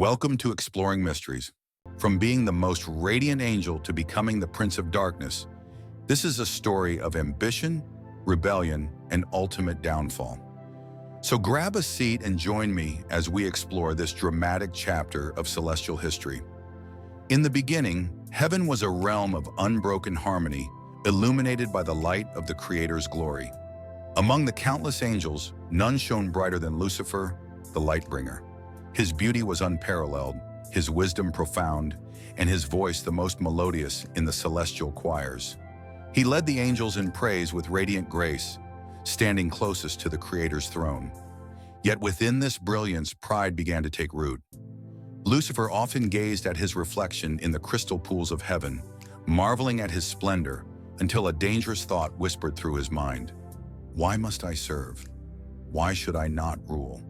Welcome to Exploring Mysteries. From being the most radiant angel to becoming the Prince of Darkness, this is a story of ambition, rebellion, and ultimate downfall. So grab a seat and join me as we explore this dramatic chapter of celestial history. In the beginning, heaven was a realm of unbroken harmony, illuminated by the light of the Creator's glory. Among the countless angels, none shone brighter than Lucifer, the light-bringer. His beauty was unparalleled, his wisdom profound, and his voice the most melodious in the celestial choirs. He led the angels in praise with radiant grace, standing closest to the Creator's throne. Yet within this brilliance, pride began to take root. Lucifer often gazed at his reflection in the crystal pools of heaven, marveling at his splendor, until a dangerous thought whispered through his mind. Why must I serve? Why should I not rule?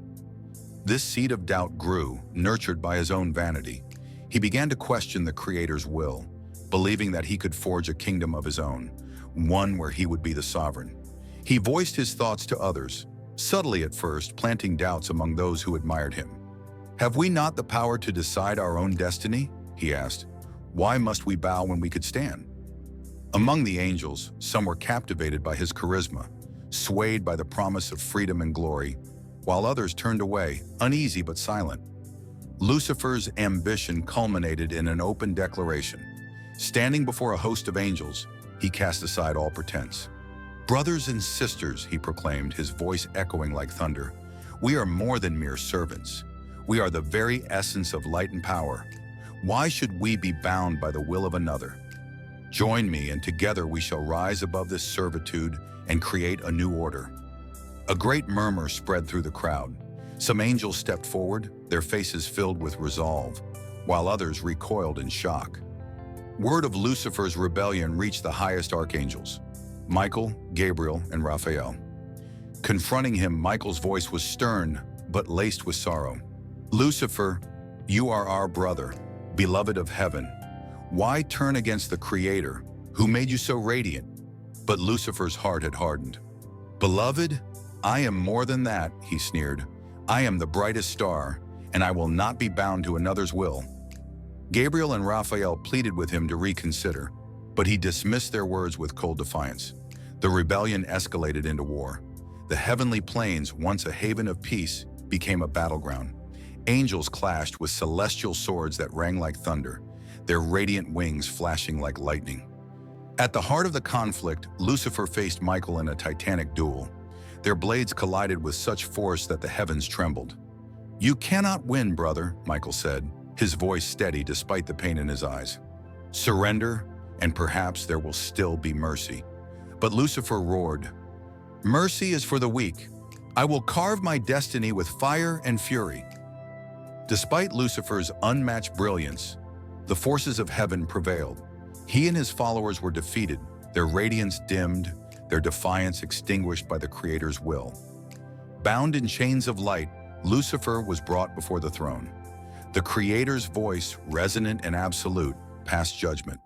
This seed of doubt grew, nurtured by his own vanity. He began to question the Creator's will, believing that he could forge a kingdom of his own, one where he would be the sovereign. He voiced his thoughts to others, subtly at first, planting doubts among those who admired him. Have we not the power to decide our own destiny? He asked. Why must we bow when we could stand? Among the angels, some were captivated by his charisma, swayed by the promise of freedom and glory, while others turned away, uneasy but silent. Lucifer's ambition culminated in an open declaration. Standing before a host of angels, he cast aside all pretense. Brothers and sisters, he proclaimed, his voice echoing like thunder, we are more than mere servants. We are the very essence of light and power. Why should we be bound by the will of another? Join me, and together we shall rise above this servitude and create a new order. A great murmur spread through the crowd. Some angels stepped forward, their faces filled with resolve, while others recoiled in shock. Word of Lucifer's rebellion reached the highest archangels, Michael, Gabriel, and Raphael. Confronting him, Michael's voice was stern, but laced with sorrow. Lucifer, you are our brother, beloved of heaven. Why turn against the Creator, who made you so radiant? But Lucifer's heart had hardened. Beloved, I am more than that, he sneered. I am the brightest star, and I will not be bound to another's will. Gabriel and Raphael pleaded with him to reconsider, but he dismissed their words with cold defiance. The rebellion escalated into war. The heavenly plains, once a haven of peace, became a battleground. Angels clashed with celestial swords that rang like thunder, their radiant wings flashing like lightning. At the heart of the conflict, Lucifer faced Michael in a titanic duel. Their blades collided with such force that the heavens trembled. You cannot win, brother, Michael said, his voice steady despite the pain in his eyes. Surrender, and perhaps there will still be mercy. But Lucifer roared, Mercy is for the weak. I will carve my destiny with fire and fury. Despite Lucifer's unmatched brilliance, the forces of heaven prevailed. He and his followers were defeated, their radiance dimmed, their defiance extinguished by the Creator's will. Bound in chains of light, Lucifer was brought before the throne. The Creator's voice, resonant and absolute, passed judgment.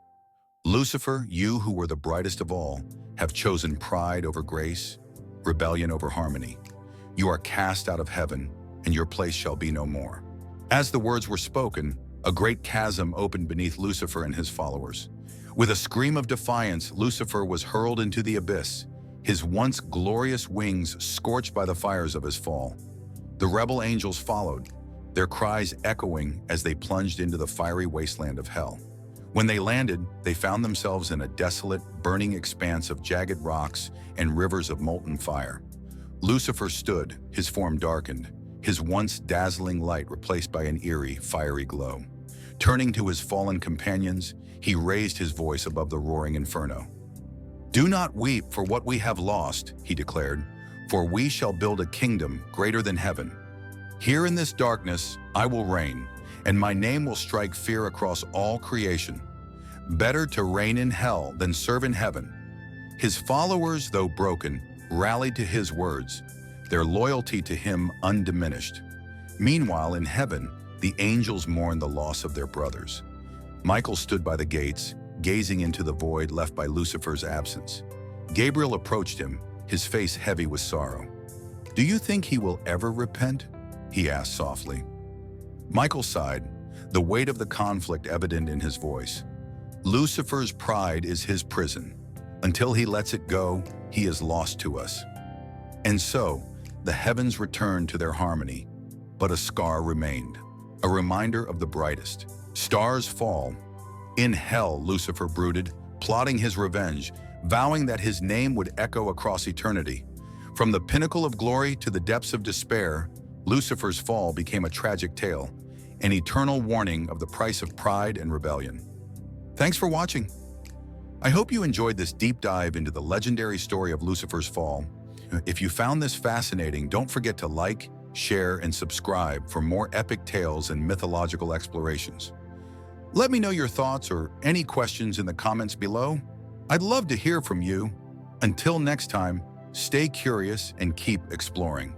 Lucifer, you who were the brightest of all, have chosen pride over grace, rebellion over harmony. You are cast out of heaven, and your place shall be no more. As the words were spoken, a great chasm opened beneath Lucifer and his followers. With a scream of defiance, Lucifer was hurled into the abyss, his once glorious wings scorched by the fires of his fall. The rebel angels followed, their cries echoing as they plunged into the fiery wasteland of hell. When they landed, they found themselves in a desolate, burning expanse of jagged rocks and rivers of molten fire. Lucifer stood, his form darkened, his once dazzling light replaced by an eerie, fiery glow. Turning to his fallen companions, he raised his voice above the roaring inferno. Do not weep for what we have lost, he declared, for we shall build a kingdom greater than heaven. Here in this darkness, I will reign, and my name will strike fear across all creation. Better to reign in hell than serve in heaven. His followers, though broken, rallied to his words, their loyalty to him undiminished. Meanwhile, in heaven, the angels mourned the loss of their brothers. Michael stood by the gates, gazing into the void left by Lucifer's absence. Gabriel approached him, his face heavy with sorrow. Do you think he will ever repent? He asked softly. Michael sighed, the weight of the conflict evident in his voice. Lucifer's pride is his prison. Until he lets it go, he is lost to us. And so, the heavens returned to their harmony, but a scar remained, a reminder of the brightest. Stars fall. In hell, Lucifer brooded, plotting his revenge, vowing that his name would echo across eternity. From the pinnacle of glory to the depths of despair, Lucifer's fall became a tragic tale, an eternal warning of the price of pride and rebellion. Thanks for watching. I hope you enjoyed this deep dive into the legendary story of Lucifer's fall. If you found this fascinating, don't forget to like, share, and subscribe for more epic tales and mythological explorations. Let me know your thoughts or any questions in the comments below. I'd love to hear from you. Until next time, stay curious and keep exploring.